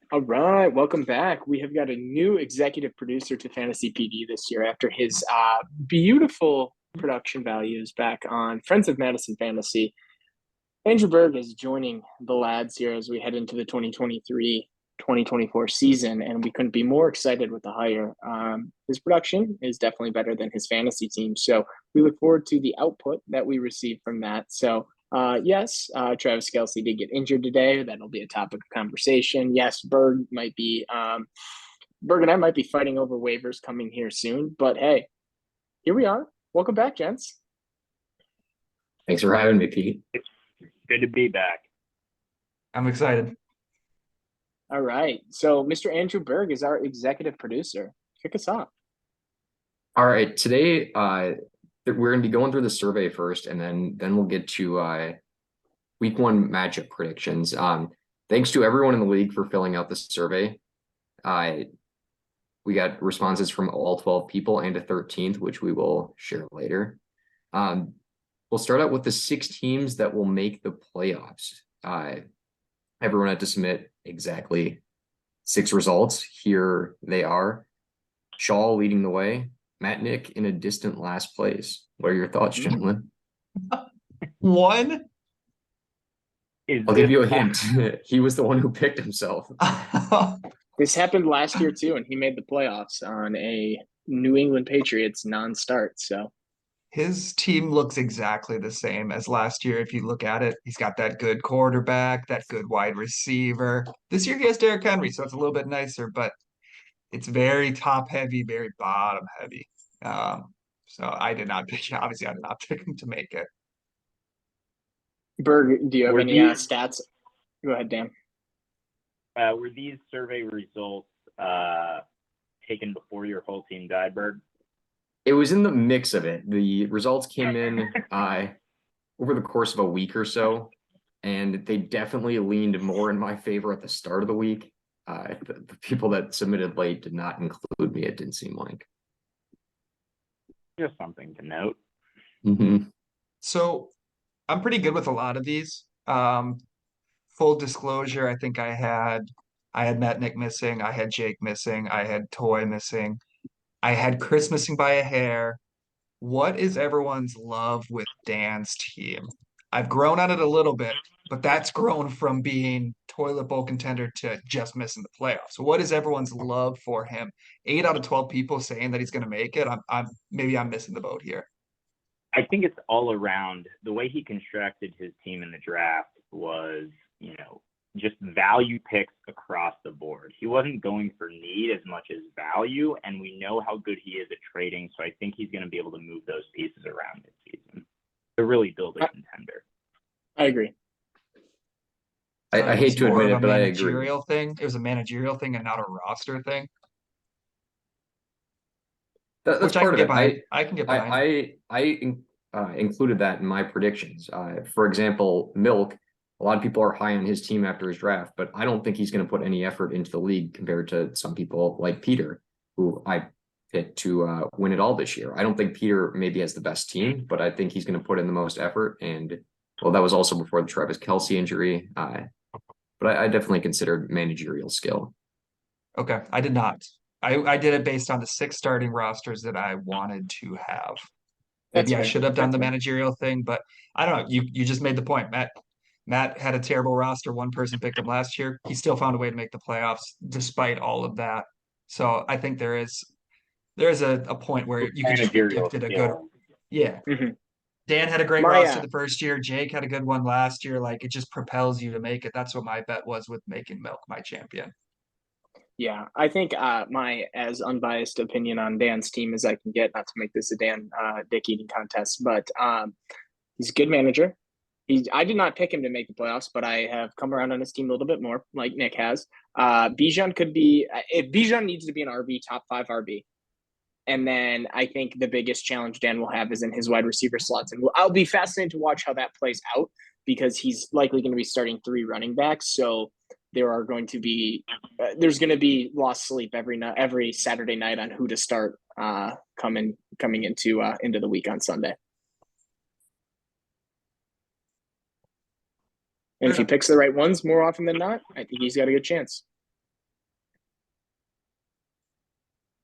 All right, welcome back. We have got a new executive producer to Fantasy PD this year after his beautiful production values back on Friends of Madison Fantasy. Andrew Berg is joining the lads here as we head into the 2023-2024 season, and we couldn't be more excited with the hire. His production is definitely better than his fantasy team, so we look forward to the output that we receive from that. So yes, Travis Kelce did get injured today. That'll be a topic of conversation. Yes, Berg and I might be fighting over waivers coming here soon, but hey, here we are. Welcome back, gents. Thanks for having me, Pete. It's good to be back. I'm excited. All right. So Mr. Andrew Berg is our executive producer. Kick us off. All right, today we're going to be going through the survey first, and then we'll get to week one matchup predictions. Thanks to everyone in the league for filling out the survey. We got responses from all 12 people and a 13th, which we will share later. We'll start out with the 6 teams that will make the playoffs. Everyone had to submit exactly 6 results. Here they are. Shaw leading the way. Matt Nick in a distant last place. What are your thoughts, gentlemen? One? I'll give you a hint. He was the one who picked himself. This happened last year too, and he made the playoffs on a New England Patriots non-start. So His team looks exactly the same as last year. If you look at it, he's got that good quarterback, that good wide receiver. This year he has Derrick Henry, so it's a little bit nicer, but it's very top heavy, very bottom heavy. So I did not pick, obviously I did not pick him to make it. Berg, do you have Were any these- stats? Go ahead, Dan. Were these survey results taken before your whole team died, Berg? It was in the mix of it. The results came in over the course of a week or so, and they definitely leaned more in my favor at the start of the week. The people that submitted late did not include me, it didn't seem like. Just something to note. Mm-hmm. So I'm pretty good with a lot of these. Full disclosure, I think I had Matt Nick missing, I had Jake missing, I had Toy missing, I had Chris missing by a hair. What is everyone's love with Dan's team? I've grown on it a little bit, but that's grown from being toilet bowl contender to just missing the playoffs. So what is everyone's love for him? 8 out of 12 people saying that he's going to make it. Maybe I'm missing the boat here. I think it's all around the way he constructed his team in the draft was, just value picks across the board. He wasn't going for need as much as value, and we know how good he is at trading. So I think he's going to be able to move those pieces around this season to really build a contender. I agree. I hate to admit it, but I agree. Managerial thing. It was a managerial thing and not a roster thing. That's Which part of it. I can get behind. I included that in my predictions. For example, Milk. A lot of people are high on his team after his draft, but I don't think he's going to put any effort into the league compared to some people like Peter, who I picked to win it all this year. I don't think Peter maybe has the best team, but I think he's going to put in the most effort. And well, that was also before the Travis Kelce injury. But I definitely considered managerial skill. Okay, I did not. I did it based on the 6 starting rosters that I wanted to have. Maybe I should have done the managerial thing, but I don't know. You just made the point, Matt had a terrible roster. One person picked him last year. He still found a way to make the playoffs despite all of that. So I think there is a point where you can just be gifted a good. Yeah. Mm-hmm. Dan had a great roster the first year. Jake had a good one last year. Like, it just propels you to make it. That's what my bet was with making Milk my champion. Yeah, I think my as unbiased opinion on Dan's team as I can get, not to make this a Dan dick eating contest, but he's a good manager. I did not pick him to make the playoffs, but I have come around on his team a little bit more, like Nick has. Bijan could be, if Bijan needs to be an RB, top 5 RB. And then I think the biggest challenge Dan will have is in his wide receiver slots. And I'll be fascinated to watch how that plays out because he's likely going to be starting 3 running backs. So there are going to be, there's going to be lost sleep every Saturday night on who to start coming into the week on Sunday. And if he picks the right ones more often than not, I think he's got a good chance.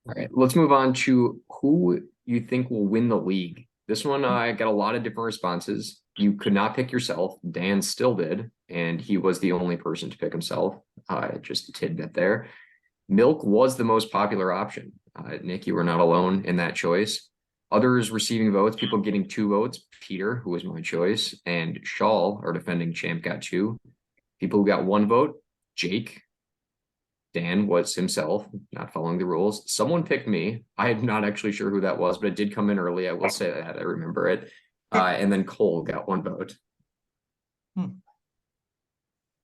All right, let's move on to who you think will win the league. This one, I got a lot of different responses. You could not pick yourself. Dan still did, and he was the only person to pick himself. Just a tidbit there. Milk was the most popular option. Nick, you were not alone in that choice. Others receiving votes, people getting 2 votes. Peter, who was my choice, and Shawl, our defending champ, got 2. People who got 1 vote, Jake. Dan was himself, not following the rules. Someone picked me. I am not actually sure who that was, but it did come in early. I will say that. I remember it. And then Cole got 1 vote.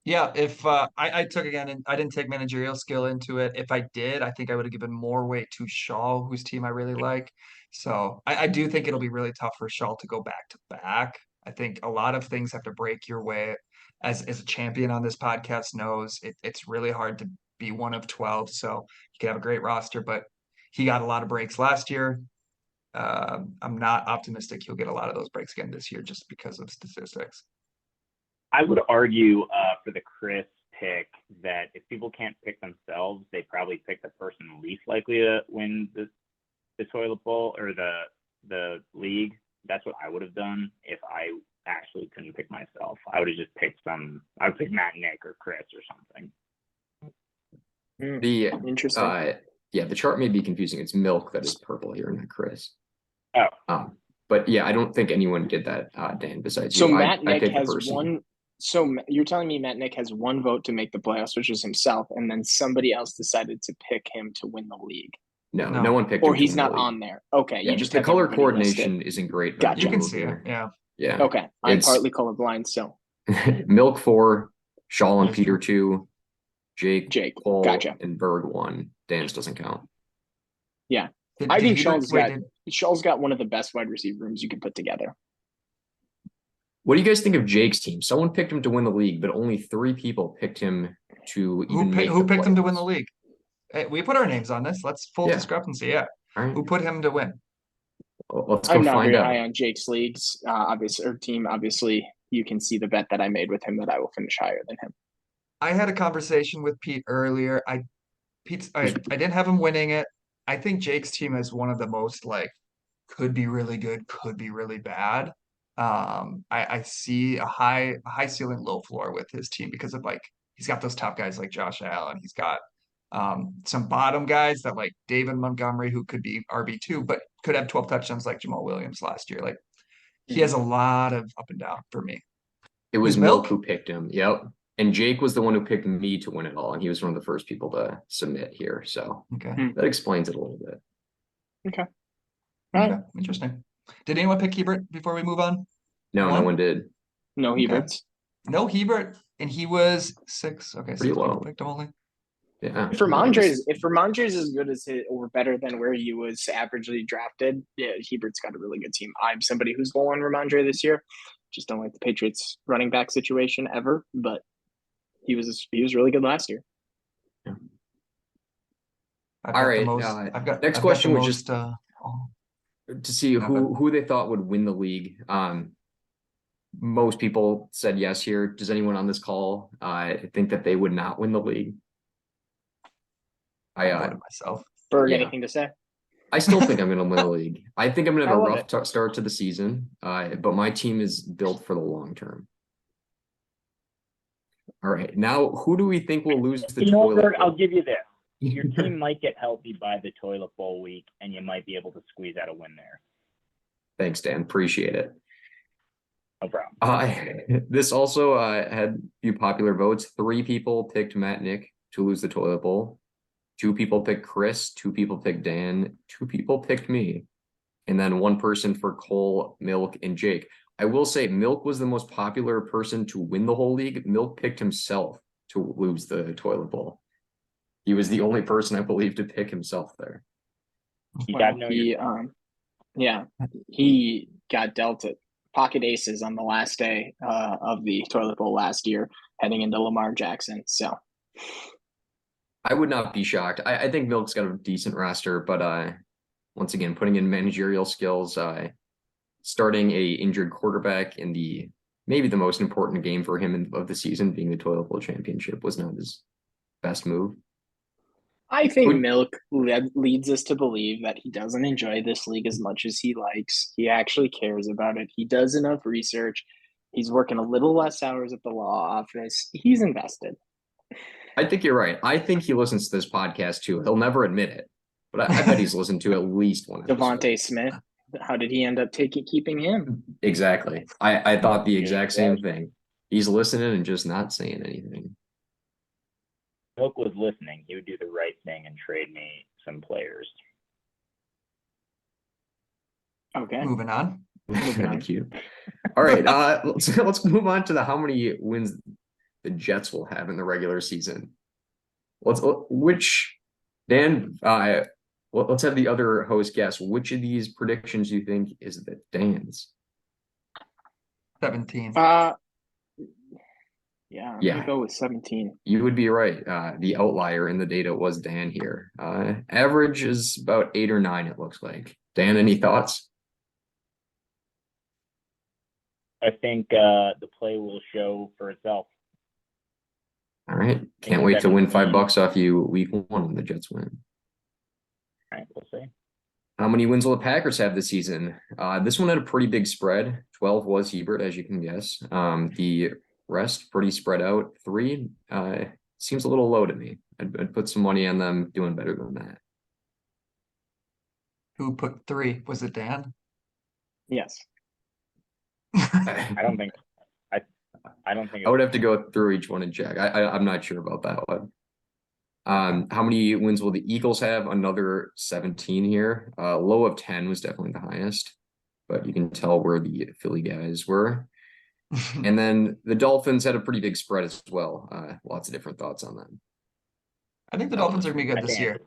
Yeah, if I took again, and I didn't take managerial skill into it. If I did, I think I would have given more weight to Shaw, whose team I really like. So I do think it'll be really tough for Shaw to go back to back. I think a lot of things have to break your way. As a champion on this podcast knows, it's really hard to be one of 12. So you can have a great roster, but he got a lot of breaks last year. I'm not optimistic he'll get a lot of those breaks again this year just because of statistics. I would argue for the Chris pick that if people can't pick themselves, they probably pick the person least likely to win the toilet bowl or the league. That's what I would have done if I actually couldn't pick myself. I would have just picked I would pick Matt, Nick, or Chris or something. The Interesting. yeah, the chart may be confusing. It's Milk that is purple here, not Chris. Oh. But yeah, I don't think anyone did that, Dan, besides So you. Matt I Nick picked the has person. 1. So you're telling me Matt Nick has 1 vote to make the playoffs, which is himself, and then somebody else decided to pick him to win the league, No, No. no one picked or him to he's win the not league. on there. Okay, Yeah, you just the have color everybody coordination listed. isn't great. Gotcha. You can see it, yeah. Yeah. Okay, I'm It's- partly colorblind, so Milk 4, Shaw and Yes, Peter 2, Jake, Jake, Cole, gotcha. and Berg 1. Dan's doesn't count. I think Shaw's Wait, got one of the best wide receiver rooms you could put together. What do you guys think of Jake's team? Someone picked him to win the league, but only 3 people picked him to even make who the picked him to win the playoffs. league? Hey, we put our names on this. Let's full Yeah. discrepancy. Yeah. All right, Who put him to win? well, let's go I'm not find very out. high on Jake's leagues, team. Obviously, you can see the bet that I made with him that I will finish higher than him. I had a conversation with Pete earlier. I didn't have him winning it. I think Jake's team is one of the most like could be really good, could be really bad. I see a high ceiling, low floor with his team because of like he's got those top guys like Josh Allen. He's got some bottom guys that like David Montgomery, who could be RB2, but could have 12 touchdowns like Jamal Williams last year. Like he has a lot of up and down for me. It was Who's Milk Milk? who picked him. Yep. And Jake was the one who picked me to win it all. And he was one of the first people to submit here. So Okay. that explains it a little bit. Okay. All right. Okay. Interesting. Did anyone pick Hebert before we move on? No, no One? one did. No Okay. Heberts. No Hebert, and he was 6. Okay, Pretty 6 people low. picked him only. Yeah. If Ramondre's as good as it or better than where he was averagely drafted, yeah, Hebert's got a really good team. I'm somebody who's low on Ramondre this year. Just don't like the Patriots running back situation ever, but he was really good last year. I've All got the right, most. next I've question got the was just- most, To see who they thought would win the league. Most people said yes here. Does anyone on this call think that they would not win the league? I voted myself. Berg, Yeah. anything to say? I still think I'm going to win the league. I think I'm going to have I a love rough start to the season, but my team is built for the long term. All right, now who do we think will lose the You know, toilet Berg, I'll bowl? give you this. Your team might get healthy by the toilet bowl week, and you might be able to squeeze out a win there. Thanks, Dan. Appreciate it. No problem. This also had a few popular votes. 3 people picked Matt Nick to lose the toilet bowl. 2 people picked Chris. 2 people picked Dan. 2 people picked me. And then 1 person for Cole, Milk, and Jake. I will say Milk was the most popular person to win the whole league. Milk picked himself to lose the toilet bowl. He was the only person, I believe, to pick himself there. You gotta know He got dealt it pocket aces on the last day of the toilet bowl last year, heading into Lamar Jackson. So I would not be shocked. I think Milk's got a decent roster, but once again, putting in managerial skills, starting a injured quarterback in maybe the most important game for him of the season, being the toilet bowl championship, was not his best move. I think Would- Milk leads us to believe that he doesn't enjoy this league as much as he likes. He actually cares about it. He does enough research. He's working a little less hours at the law office. He's invested. I think you're right. I think he listens to this podcast too. He'll never admit it, but I bet he's listened to at least one episode. Devontae Smith. How did he end up keeping him? Exactly. I thought the exact same thing. He's listening and just not saying anything. Milk was listening. He would do the right thing and trade me some players. Okay. Moving on. Thank you. All right. Let's move on to how many wins the Jets will have in the regular season. Let's have the other host guess which of these predictions you think is the Dan's. 17. Yeah, I'm Yeah. gonna go with 17. You would be right. The outlier in the data was Dan here. Average is about 8 or 9, it looks like. Dan, any thoughts? I think the play will show for itself. All right. Can't wait to win $5 off you week 1 when the Jets win. All right, we'll see. How many wins will the Packers have this season? This one had a pretty big spread. 12 was Hebert, as you can guess. The rest pretty spread out. 3 seems a little low to me. I'd put some money on them doing better than that. Who put 3? Was it Dan? Yes. I don't think. I don't think. I would have to go through each one and check. I'm not sure about that one. How many wins will the Eagles have? Another 17 here. Low of 10 was definitely the highest, but you can tell where the Philly guys were. And then the Dolphins had a pretty big spread as well. Lots of different thoughts on them. I think the Dolphins are gonna be good this year.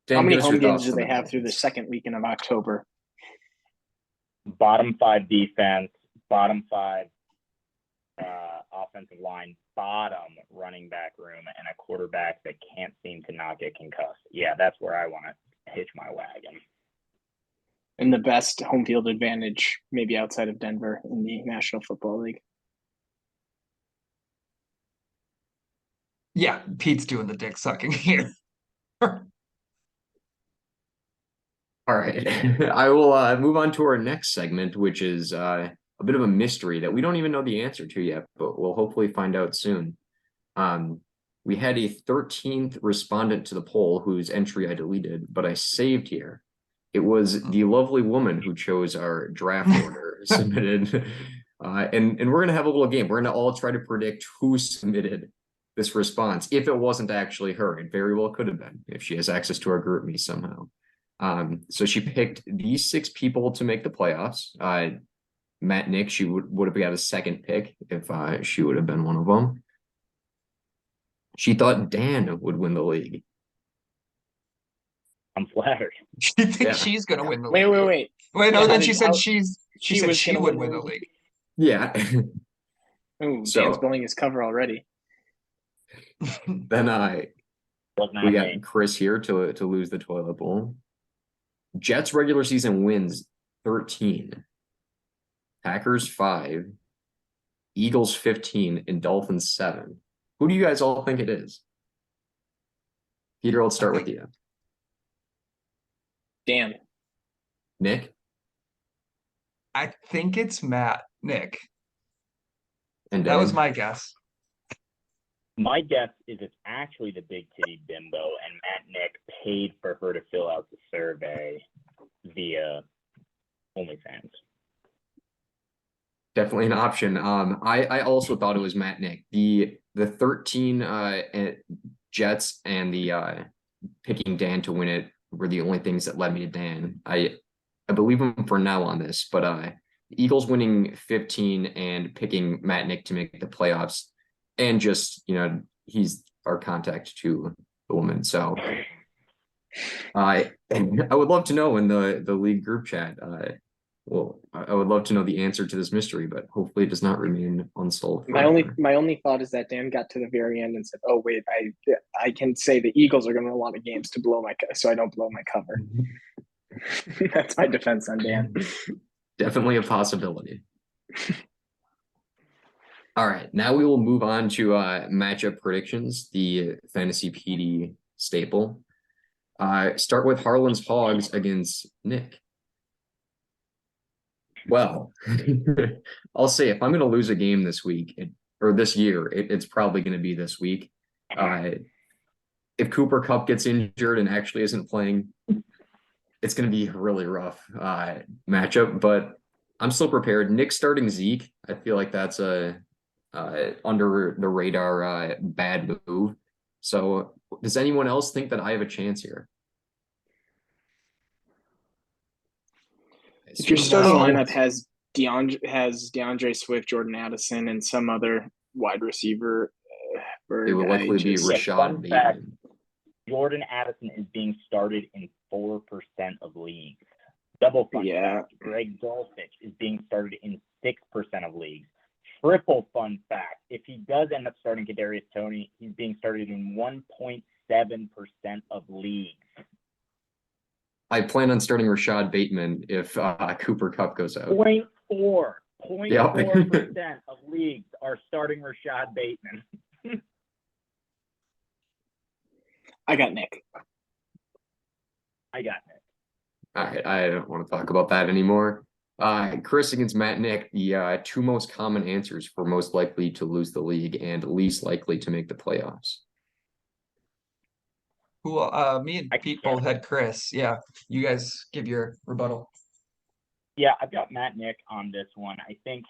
Dan, How many give us your home games thoughts do on they the have through the Dolphins. second weekend of October? Bottom 5 defense, bottom 5 offensive line, bottom running back room, and a quarterback that can't seem to not get concussed. Yeah, that's where I want to hitch my wagon. And the best home field advantage, maybe outside of Denver, in the National Football League. Yeah, Pete's doing the dick sucking here. All right. I will move on to our next segment, which is a bit of a mystery that we don't even know the answer to yet, but we'll hopefully find out soon. We had a 13th respondent to the poll whose entry I deleted, but I saved here. It was the lovely woman who chose our draft order submitted. And we're going to have a little game. We're going to all try to predict who submitted this response. If it wasn't actually her, it very well could have been if she has access to our group me somehow. So she picked these 6 people to make the playoffs. Matt Nick, she would have got a second pick if she would have been one of them. She thought Dan would win the league. I'm flattered. She thinks Yeah. she's gonna win the Wait, league. wait, wait. Wait, no, Yeah, then how she did- said how- she said was she gonna would win the league. Yeah. Ooh, So- Dan's blowing his cover already. Then Was not we me. got Chris here to lose the toilet bowl. Jets regular season wins 13. Packers 5. Eagles 15 and Dolphins 7. Who do you guys all think it is? Peter, let's start with you. Dan. Nick? I think it's Nick. And That was Dan? my guess. My guess is it's actually the big titty bimbo, and Matt Nick paid for her to fill out the survey via OnlyFans. Definitely an option. I also thought it was Matt Nick. The 13 Jets and the picking Dan to win it were the only things that led me to Dan. I believe him for now on this, but the Eagles winning 15 and picking Matt Nick to make the playoffs, and just he's our contact to the woman. So I would love to know in the league group chat. Well, I would love to know the answer to this mystery, but hopefully it does not remain unsolved. My only thought is that Dan got to the very end and said, "Oh wait, I can say the Eagles are going to win a lot of games to blow so I don't blow my cover." That's my defense on Dan. Definitely a possibility. All right, now we will move on to matchup predictions, the Fantasy PD staple. Start with Harlan's Hogs against Nick. Well, I'll say if I'm going to lose a game this week or this year, it's probably going to be this week. If Cooper Kupp gets injured and actually isn't playing, it's going to be a really rough matchup. But I'm still prepared. Nick starting Zeke, I feel like that's a under the radar bad move. So, does anyone else think that I have a chance here? If your starting No. lineup has DeAndre Swift, Jordan Addison, and some other wide receiver, It would likely be Yeah, Rashad fun fact. Bateman. Jordan Addison is being started in 4% of leagues. Double fun Yeah. fact. Greg Dulcich is being started in 6% of leagues. Triple fun fact. If he does end up starting Kadarius Toney, he's being started in 1.7% of leagues. I plan on starting Rashad Bateman if Cooper Kupp goes out. 0.4% of leagues are starting Rashad Bateman. I got Nick. I got it. All right, I don't want to talk about that anymore. Chris against Matt Nick, the two most common answers for most likely to lose the league and least likely to make the playoffs. Who me and I Pete can't- both had Chris. Yeah, you guys give your rebuttal. Yeah, I've got Matt Nick on this one. I think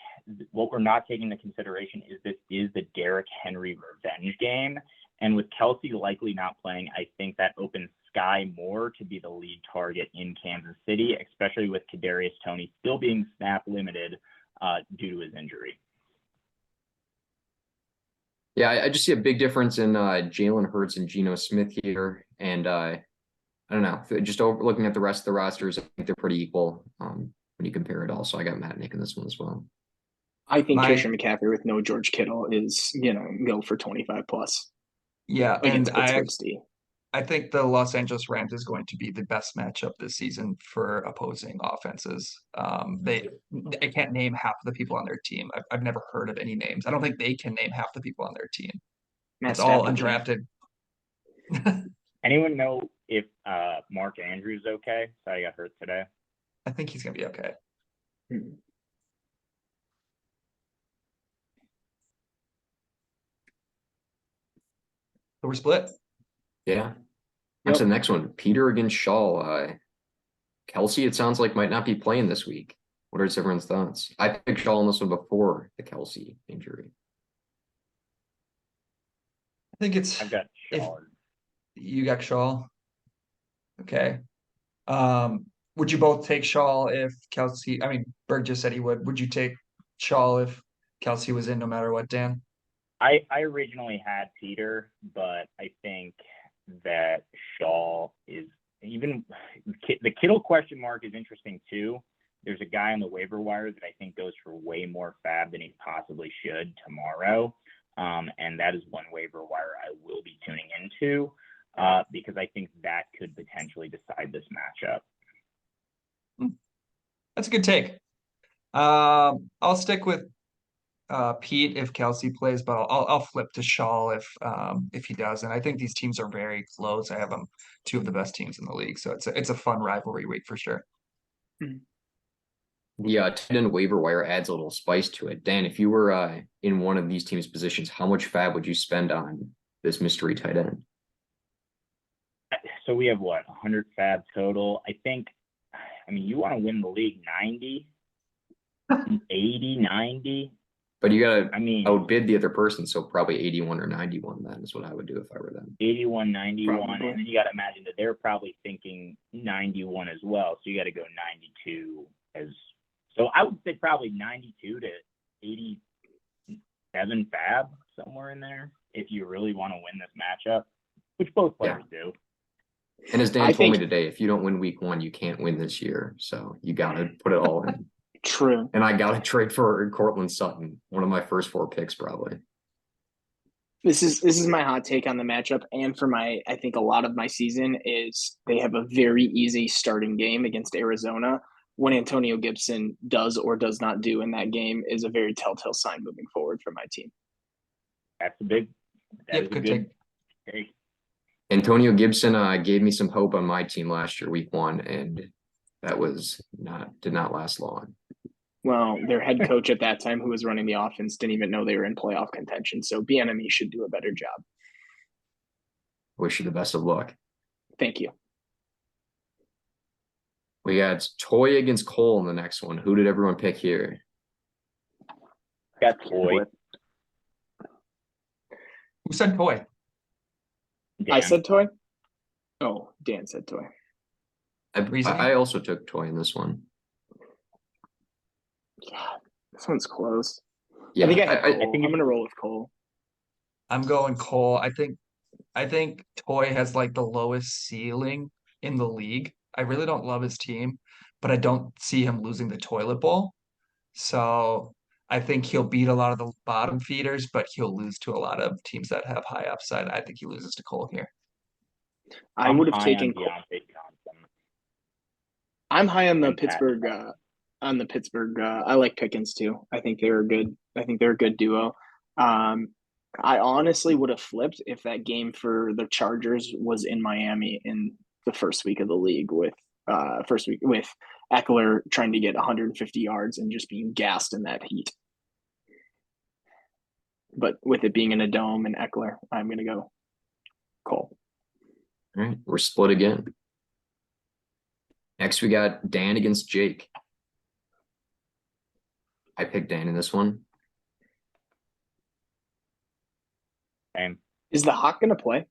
what we're not taking into consideration is this is the Derrick Henry revenge game. And with Kelsey likely not playing, I think that opens Sky Moore to be the lead target in Kansas City, especially with Kadarius Toney still being snap limited due to his injury. Yeah, I just see a big difference in Jalen Hurts and Geno Smith here. And I don't know, just looking at the rest of the rosters, I think they're pretty equal when you compare it all. So I got Matt Nick in this one as well. I think My- Christian McCaffrey with no George Kittle is, go for 25 plus Yeah, and against Pittsburgh's D. I think the Los Angeles Rams is going to be the best matchup this season for opposing offenses. I can't name half of the people on their team. I've never heard of any names. I don't think they can name half the people on their team. Matt It's all Stafford. undrafted. Anyone know if Mark Andrews okay? So he got hurt today. I think he's gonna be okay. Hmm. So we're split. Yeah. On to Yep. the next one. Peter against Shaw. Kelsey, it sounds like might not be playing this week. What are everyone's thoughts? I picked Shaw on this one before the Kelsey injury. I think it's I've got If- Shaw. you got Shaw. Okay. Would you both take Shaw if Kelsey? I mean, Berg just said he would. Would you take Shaw if Kelsey was in no matter what, Dan? I originally had Peter, but I think that Shaw is even the Kittle question mark is interesting too. There's a guy on the waiver wire that I think goes for way more fab than he possibly should tomorrow. And that is one waiver wire I will be tuning into because I think that could potentially decide this matchup. That's a good take. I'll stick with Pete if Kelsey plays, but I'll flip to Shaw if he doesn't. I think these teams are very close. I have them two of the best teams in the league, so it's a fun rivalry week for sure. The tight end waiver wire adds a little spice to it. Dan, if you were in one of these teams' positions, how much fab would you spend on this mystery tight end? So we have 100 fab total. I mean, you want to win the league 90, 80, 90. But you gotta I mean, outbid the other person, so probably 81 or 91 then is what I would do if I were them. 81, 91, Probably. and then you got to imagine that they're probably thinking 91 as well. So you got to go 92 as. So I would say probably 92 to 87 fab, somewhere in there, if you really want to win this matchup, which both players do. And as Dan I told me think- today, if you don't win week one, you can't win this year. So you gotta put it all in. True. And I gotta trade for Cortland Sutton, one of my first 4 picks probably. This is my hot take on the matchup, and for I think a lot of my season is they have a very easy starting game against Arizona. what Antonio Gibson does or does not do in that game is a very telltale sign moving forward for my team. That's a big. That Yep, is a good good take. take. Antonio Gibson gave me some hope on my team last year, week 1, and that did not last long. Well, their head coach at that time, who was running the offense, didn't even know they were in playoff contention. So Bieniemy should do a better job. Wish you the best of luck. Thank you. We got Toy against Cole in the next one. Who did everyone pick here? Got Toy. Who said Toy? I Dan. said Toy. Oh, Dan said Toy. Reasoning? I also took Toy in this one. Yeah, this one's close. Yeah, I think I have Cole. I think I'm gonna roll with Cole. I'm going Cole. I think Toy has like the lowest ceiling in the league. I really don't love his team, but I don't see him losing the toilet bowl. So I think he'll beat a lot of the bottom feeders, but he'll lose to a lot of teams that have high upside. I think he loses to Cole here. I I'm would have high taken on Cole. Deontay Johnson. I'm high on the And Pat. Pittsburgh. I like Pickens too. I think they're good. I think they're a good duo. I honestly would have flipped if that game for the Chargers was in Miami in the first week of the league with Eckler trying to get 150 yards and just being gassed in that heat. But with it being in a dome and Eckler, I'm gonna go Cole. All right, we're split again. Next, we got Dan against Jake. I picked Dan in this one. Same. Is the Hawk gonna play?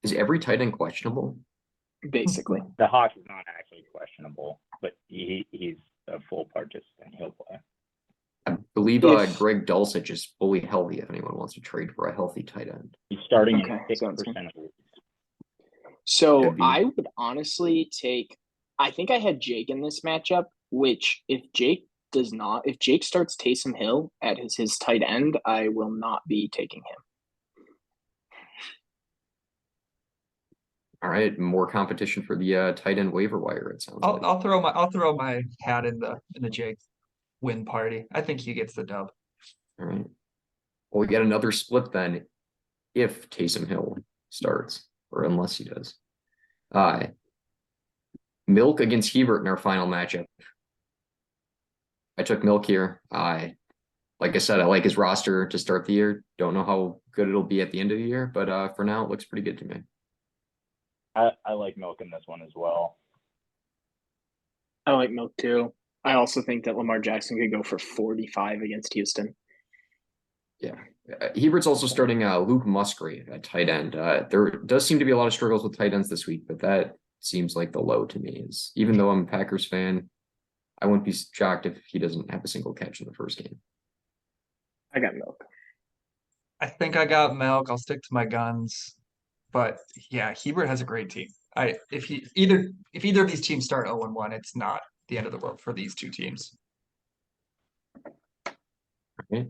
Is every tight end questionable? Basically. The Hawk is not actually questionable, but he's a full participant. He'll play. I believe If- Greg Dulcich is fully healthy if anyone wants to trade for a healthy tight end. He's starting Okay, in sounds 6% of leagues. So Could be. I would honestly I think I had Jake in this matchup, which if Jake starts Taysom Hill at his tight end, I will not be taking him. All right, more competition for the tight end waiver wire, it sounds like. I'll throw my hat in the Jake win party. I think he gets the dub. All right. Well, we got another split then if Taysom Hill starts, or unless he does. Milk against Hebert in our final matchup. I took Milk here. Like I said, I like his roster to start the year. Don't know how good it'll be at the end of the year, but for now, it looks pretty good to me. I like Milk in this one as well. I like Milk too. I also think that Lamar Jackson could go for 45 against Houston. Yeah. Hebert's also starting Luke Musgrave at tight end. There does seem to be a lot of struggles with tight ends this week, but that seems like the low to me. Even though I'm a Packers fan, I wouldn't be shocked if he doesn't have a single catch in the first game. I got Milk. I think I got Milk. I'll stick to my guns. But yeah, Hebert has a great team. If either of these teams start 0-1, it's not the end of the world for these two teams. Okay.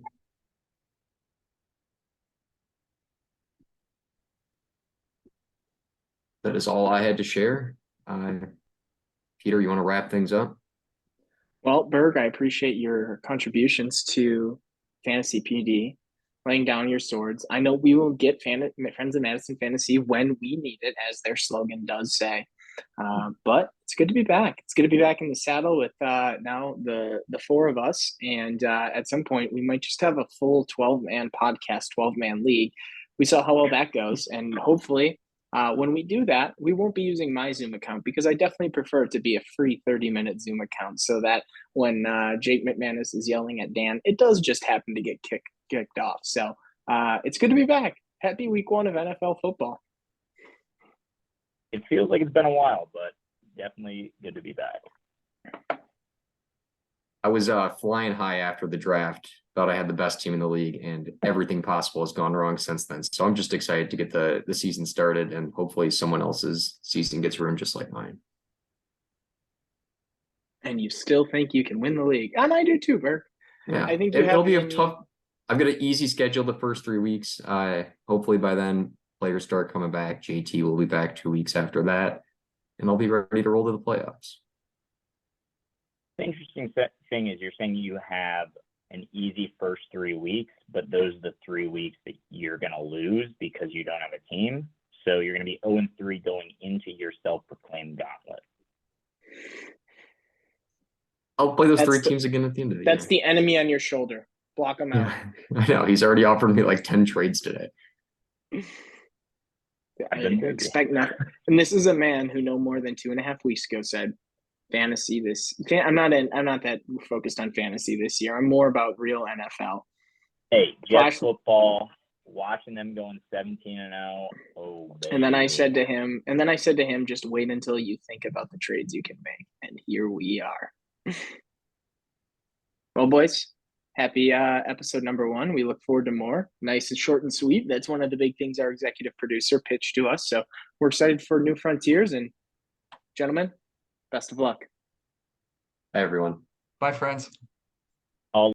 That is all I had to share. Peter, you want to wrap things up? Well, Berg, I appreciate your contributions to Fantasy PD, laying down your swords. I know we will get Friends of Madison Fantasy when we need it, as their slogan does say. But it's good to be back. It's good to be back in the saddle with now the four of us. And at some point, we might just have a full 12-man podcast, 12-man league. We saw how well that goes. And hopefully, when we do that, we won't be using my Zoom account because I definitely prefer it to be a free 30-minute Zoom account so that when Jake McManus is yelling at Dan, it does just happen to get kicked off. So it's good to be back. Happy week 1 of NFL football. It feels like it's been a while, but definitely good to be back. I was flying high after the draft. Thought I had the best team in the league, and everything possible has gone wrong since then. So I'm just excited to get the season started, and hopefully someone else's season gets ruined just like mine. And you still think you can win the league. And I do too, Burke. Yeah, I think you it'll have be it a in tough. I've got an easy schedule the first 3 weeks. Hopefully by then players start coming back. JT will be back 2 weeks after that. and they'll be ready to roll to the playoffs. The interesting thing is you're saying you have an easy first 3 weeks, but those are the 3 weeks that you're going to lose because you don't have a team. So you're going to be 0-3 going into your self-proclaimed gauntlet. I'll play those That's three the- teams again at the end of the That's year. the enemy on your shoulder. Block him out. Yeah, I know. He's already offered me like 10 trades today. I Been busy. expect not. And this is a man who no more than 2.5 weeks ago said, "Fantasy this." I'm not that focused on fantasy this year. I'm more about real NFL. Hey, Jets Flash- football, watching them going 17-0. Oh, And then I baby. said to him, just wait until you think about the trades you can make. And here we are. Well, boys, happy episode number 1. We look forward to more. Nice and short and sweet. That's one of the big things our executive producer pitched to us. So we're excited for new frontiers. And gentlemen, best of luck. Hi, everyone. Bye, friends.